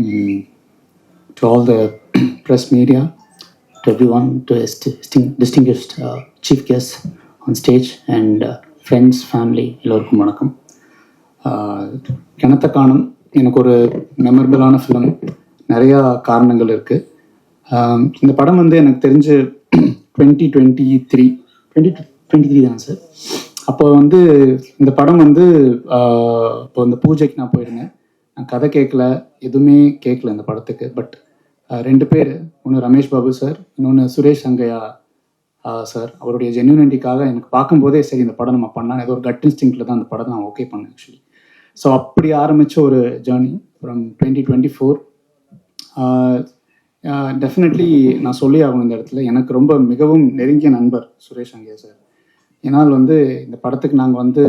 To all the press media, to everyone, to distinguished chief guests on stage, and friends, family, எல்லோருக்கும் வணக்கம். கிணத்த காணும் எனக்கு ஒரு மெமரபிளான film. நிறையா காரணங்கள் இருக்குது. இந்த படம் வந்து எனக்கு தெரிஞ்சு 2023 தான் சார். அப்போ வந்து இந்த படம் வந்து இப்போ இந்த பூஜைக்கு நான் போயிருந்தேன். நான் கதை கேட்கல, எதுவுமே கேட்கல இந்த படத்துக்கு. பட் 2 பேர், ஒன்று ரமேஷ் பாபு சார், இன்னொன்று சுரேஷ் சங்கையா சார், அவருடைய ஜென்யூனிட்டிக்காக எனக்கு பார்க்கும்போதே சரி இந்த படம் நம்ம பண்ணலாம், ஏதோ ஒரு கட் இன்ஸ்டிங்க்ல தான் அந்த படத்தை நான் ஓகே பண்ணேன் ஆக்சுவலி. ஸோ அப்படி ஆரம்பித்த ஒரு ஜேர்னி ஃப்ரம் 2024. டெஃபினெட்லி நான் சொல்லி ஆகணும் இந்த இடத்துல, எனக்கு ரொம்ப மிகவும் நெருங்கிய நண்பர் சுரேஷ் சங்கையா சார். ஏன்னால் வந்து இந்த படத்துக்கு நாங்கள் வந்து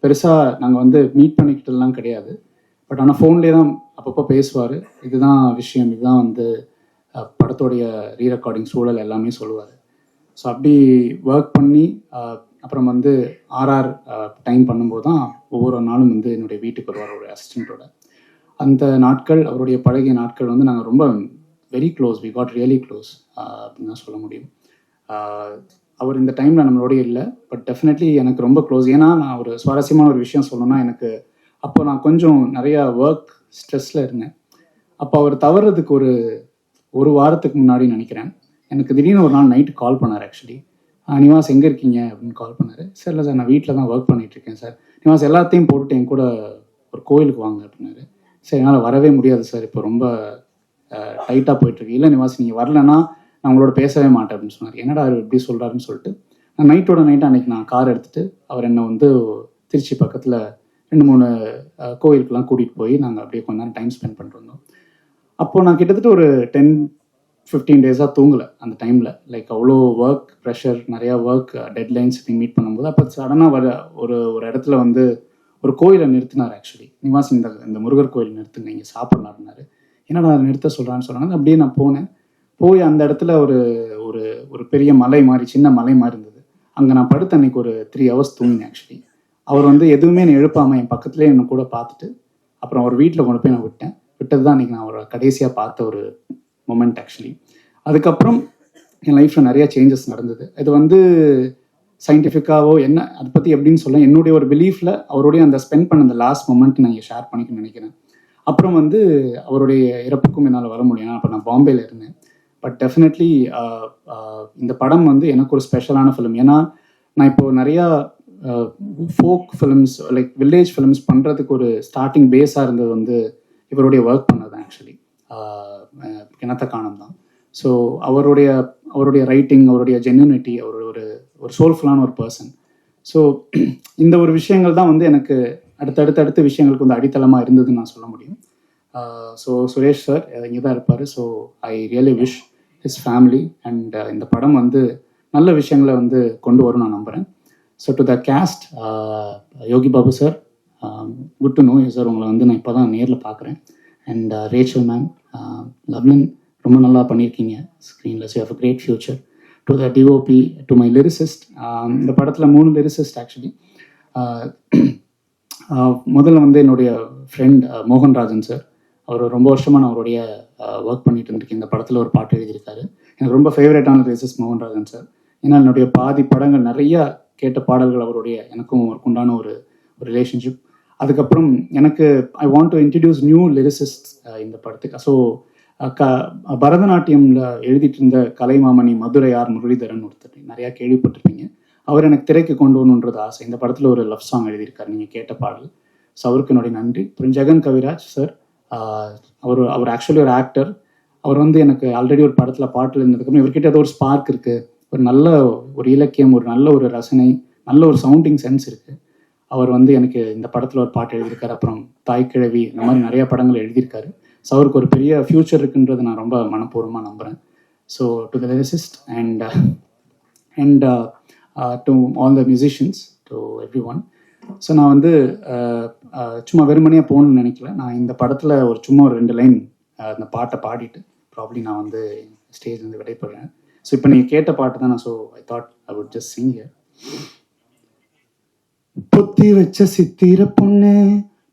பெருசாக நாங்கள் வந்து மீட் பண்ணிக்கிட்டலாம் கிடையாது. பட் ஆனால் ஃபோன்லேயே தான் அப்பப்போ பேசுவார். இதுதான் விஷயம், இதுதான் வந்து படத்தோடைய ரீரெக்கார்டிங் சூழல் எல்லாமே சொல்லுவார். ஸோ அப்படி ஒர்க் பண்ணி அப்புறம் வந்து ஆர்ஆர் டைம் பண்ணும்போது தான் ஒவ்வொரு நாளும் வந்து என்னுடைய வீட்டுக்கு வருவார் ஒரு அசிஸ்டண்ட்டோட. அந்த நாட்கள், அவருடைய பழகிய நாட்கள் வந்து நாங்கள் ரொம்ப very close, we got really close அப்படின்னு தான் சொல்ல முடியும். அவர் இந்த டைமில் நம்மளோடய இல்லை, பட் டெஃபினெட்லி எனக்கு ரொம்ப க்ளோஸ். ஏன்னா நான் ஒரு சுவாரஸ்யமான ஒரு விஷயம் சொல்லணும்னா, எனக்கு அப்போ நான் கொஞ்சம் நிறையா ஒர்க் ஸ்ட்ரெஸ்ஸில் இருந்தேன். அப்போ அவர் தவறுறதுக்கு ஒரு வாரத்துக்கு முன்னாடி நினைக்கிறேன், எனக்கு திடீர்னு ஒரு நாள் நைட்டு கால் பண்ணார். ஆக்சுவலி, நிவாஸ் எங்கே இருக்கீங்க அப்படின்னு கால் பண்ணார். சார் இல்லை சார், நான் வீட்டில் தான் ஒர்க் பண்ணிகிட்ருக்கேன் சார். நிவாஸ் எல்லாத்தையும் போட்டுட்டு என் கூட ஒரு கோயிலுக்கு வாங்க அப்படின்னாரு. சரி, என்னால் வரவே முடியாது சார், இப்போ ரொம்ப டைட்டாக போயிட்டுருக்கு. இல்லை நிவாஸ், நீங்கள் வரலன்னா நான் உங்களோட பேசவே மாட்டேன் அப்படின்னு சொன்னார். என்னடா அவர் எப்படி சொல்கிறாருன்னு சொல்லிட்டு நான் நைட்டோட நைட்டு அன்றைக்கி நான் கார் எடுத்துகிட்டு அவர் என்னை வந்து திருச்சி பக்கத்தில் 2-3 கோயிலுக்கெலாம் கூட்டிகிட்டு போய் நாங்கள் அப்படியே கொஞ்ச நேரம் டைம் ஸ்பெண்ட் பண்ணிட்டு வந்தோம். அப்போது நான் கிட்டத்தட்ட ஒரு 10-15 டேஸாக தூங்கலை அந்த டைமில். லைக் அவ்வளோ ஒர்க் ப்ரெஷர், நிறையா ஒர்க் டெட்லைன்ஸ் மீட் பண்ணும்போது அப்போ சடனாக ஒரு இடத்துல வந்து ஒரு கோயிலை நிறுத்தினார். ஆக்சுவலி, நிவாஸ் இந்த முருகர் கோயில் நிறுத்துங்க, இங்கே சாப்பிட்லாருனாரு. என்னடா நிறுத்த சொல்கிறான்னு சொன்னாங்க. அப்படியே நான் போய் அந்த இடத்துல ஒரு பெரிய மலை மாதிரி, சின்ன மலை மாதிரி இருந்தது. அங்கே நான் படுத்து அன்றைக்கி ஒரு 3 hours தூங்கினேன். ஆக்சுவலி, அவர் வந்து எதுவுமே என்னை எழுப்பாமல் என் பக்கத்துலேயே என்னை கூட பார்த்துட்டு அப்புறம் அவர் வீட்டில் கொண்டு போய் நான் விட்டது தான் அன்றைக்கி நான் அவரை கடைசியாக பார்த்த ஒரு மொமெண்ட். ஆக்சுவலி, அதுக்கப்புறம் என் லைஃப்பில் நிறையா சேஞ்சஸ் நடந்தது. இது வந்து சயின்டிஃபிக்காவோ என்ன அதை பற்றி எப்படின்னு சொல்ல, என்னுடைய ஒரு பிலீஃபில் அவருடைய அந்த ஸ்பெண்ட் பண்ண அந்த லாஸ்ட் மொமெண்ட் நான் இங்கே ஷேர் பண்ணிக்கணும்னு நினைக்கிறேன். அப்புறம் வந்து அவருடைய இறப்புக்கும் என்னால் வர முடியும். அப்போ நான் பாம்பேயில் இருந்தேன். பட் டெஃபினெட்லி இந்த படம் வந்து எனக்கு ஒரு ஸ்பெஷலான ஃபிலிம். ஏன்னா நான் இப்போது நிறையா folk films, like village films பண்ணுறதுக்கு ஒரு ஸ்டார்டிங் பேஸாக இருந்தது வந்து இவருடைய ஒர்க் பண்ணது தான். ஆக்சுவலி, கிணத்த காணும் தான். ஸோ அவருடைய ரைட்டிங், அவருடைய ஜென்யூனிட்டி, அவர் ஒரு சோல்ஃபுல்லான ஒரு பர்சன். ஸோ இந்த ஒரு விஷயங்கள் தான் வந்து எனக்கு அடுத்த விஷயங்களுக்கு வந்து அடித்தளமாக இருந்ததுன்னு நான் சொல்ல முடியும். ஸோ சுரேஷ் சார் இங்கே தான் இருப்பார். So I really wish his family and இந்த படம் வந்து நல்ல விஷயங்களை வந்து கொண்டு வரும் நான் நம்புகிறேன். So to the guest, Yogi Babu sir, good to know you sir, உங்களை வந்து நான் இப்போ தான் நேரில் பார்க்குறேன். அண்ட் ரேச்சல் மேம், லவ்லின், ரொம்ப நல்லா பண்ணியிருக்கீங்க ஸ்க்ரீனில். So have a great future. To the DOP, to my lyricist, இந்த படத்தில் 3 லிரிசிஸ்ட். ஆக்சுவலி, முதல்ல வந்து என்னுடைய ஃப்ரெண்ட் மோகன்ராஜன் சார், அவர் ரொம்ப வருஷமாக நான் அவருடைய ஒர்க் பண்ணிட்டு இருந்திருக்கேன். இந்த படத்தில் ஒரு பாட்டு எழுதியிருக்காரு. எனக்கு ரொம்ப ஃபேவரட்டான லிரிசிஸ்ட் மோகன்ராஜன் சார். ஏன்னா என்னுடைய பாதி படங்கள் நிறையா கேட்ட பாடல்கள் அவருடைய, எனக்கும் அவருக்கு உண்டான ஒரு ரிலேஷன்ஷிப். அதுக்கப்புறம் எனக்கு I want to introduce new lyricist இந்த படத்துக்கு. ஸோ பரதநாட்டியமில் எழுதிட்டு இருந்த கலைமாமணி மதுரையார் முரளிதரன் ஒருத்தர் நிறையா கேள்விப்பட்டிருப்பீங்க. அவர் எனக்கு திரைக்கு கொண்டு வரணுன்றது ஆசை. இந்த படத்தில் ஒரு லவ் சாங் எழுதியிருக்காரு, நீங்கள் கேட்ட பாடல். ஸோ அவருக்கு என்னுடைய நன்றி. அப்புறம் ஜெகன் கவிராஜ் சார், அவர் ஆக்சுவலி ஒரு ஆக்டர். அவர் வந்து எனக்கு ஆல்ரெடி ஒரு படத்தில் பாட்டில் இருந்ததுக்கப்புறம் இவர்கிட்ட ஏதோ ஒரு ஸ்பார்க் இருக்குது, ஒரு நல்ல ஒரு இலக்கியம், ஒரு நல்ல ஒரு ரசனை, நல்ல ஒரு சவுண்டிங் சென்ஸ் இருக்குது. அவர் வந்து எனக்கு இந்த படத்தில் ஒரு பாட்டு எழுதியிருக்காரு. அப்புறம் தாய்க்கிழவி, இந்த மாதிரி நிறையா படங்கள் எழுதியிருக்காரு. ஸோ அவருக்கு ஒரு பெரிய ஃப்யூச்சர் இருக்குன்றது நான் ரொம்ப மனப்பூர்வமாக நம்புகிறேன். So to the lyricist and to all the musicians, to every one. So நான் வந்து சும்மா வெறுமனையாக போகணுன்னு நினைக்கல. நான் இந்த படத்தில் சும்மா ஒரு 2 லைன் அந்த பாட்டை பாடிட்டு ப்ராப்ளி நான் வந்து ஸ்டேஜ் வந்து விடைபடுறேன். ஸோ இப்போ நீங்கள் கேட்ட பாட்டு தான் நான். So I thought I would just Singh here. பொத்தி வச்ச சித்திர பொண்ணு,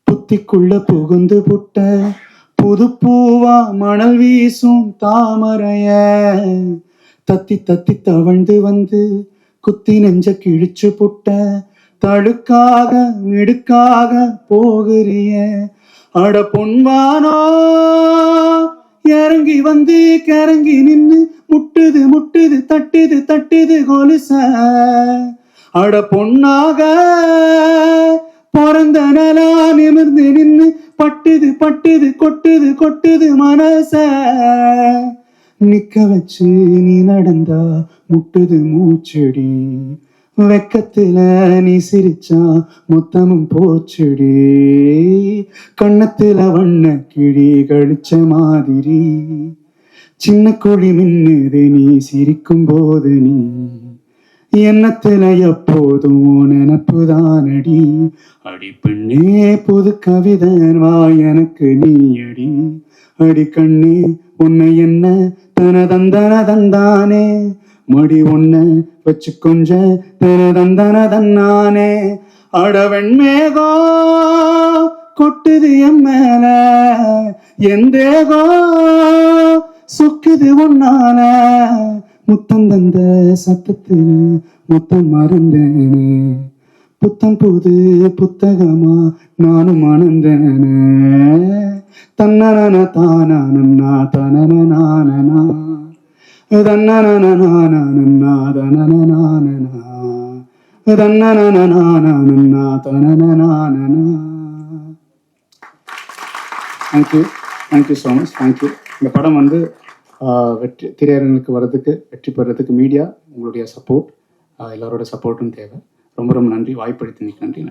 புத்திக்குள்ள புகுந்து புட்ட புது பூவா மணல் வீசும் தாமரைய தத்தி தத்தி தவழ்ந்து வந்து குத்தி நெஞ்ச கிழிச்சு புட்ட தழுக்காக மிடுக்காக போகிறிய அட பொன்வானோ இறங்கி வந்து கிறங்கி நின்னு முட்டுது முட்டுது தட்டுது தட்டுது கொலுச அட பொன்னாக பிறந்த நலா நிமிர்ந்து நின்னு பட்டுது பட்டுது கொட்டுது கொட்டுது மனச நிக்க வச்சு நீ நடந்தா முட்டுது மூச்செடி வெக்கத்துல நீ சிரிச்சா மொத்தமும் போச்சுடி கண்ணத்துல வண்ண கிழி கழிச்ச மாதிரி சின்ன குழி மின்னுது நீ சிரிக்கும் போது நீ எண்ணத்துல எப்போதும் நினப்புதானடி அடி பெண்ணே புது கவிதை வா எனக்கு நீ அடி அடி கண்ணே உன்னை என்ன தனதந்தானே மடி ஒன்ன வச்சு கொஞ்ச தனதந்தானே அடவன் மேகோ கொட்டுது என் மேல எந்தேகோ சொக்குது ஒன்னால முத்தம் தந்த சத்தத்து முத்தம் மறந்தேனே புத்தம் புது புத்தகமா நானும் மணந்தேனே தன்னன தானா தனனா தன்னனா thank you thank you so much thank you. இந்த படம் வந்து வெற்றி திரையரங்குக்கு வர்றதுக்கு வெற்றி பெறதுக்கு மீடியா உங்களுடைய சப்போர்ட் எல்லாரோட சப்போர்ட்டும் தேவை. ரொம்ப ரொம்ப நன்றி. வாய்ப்பளித்தமைக்கு நன்றி.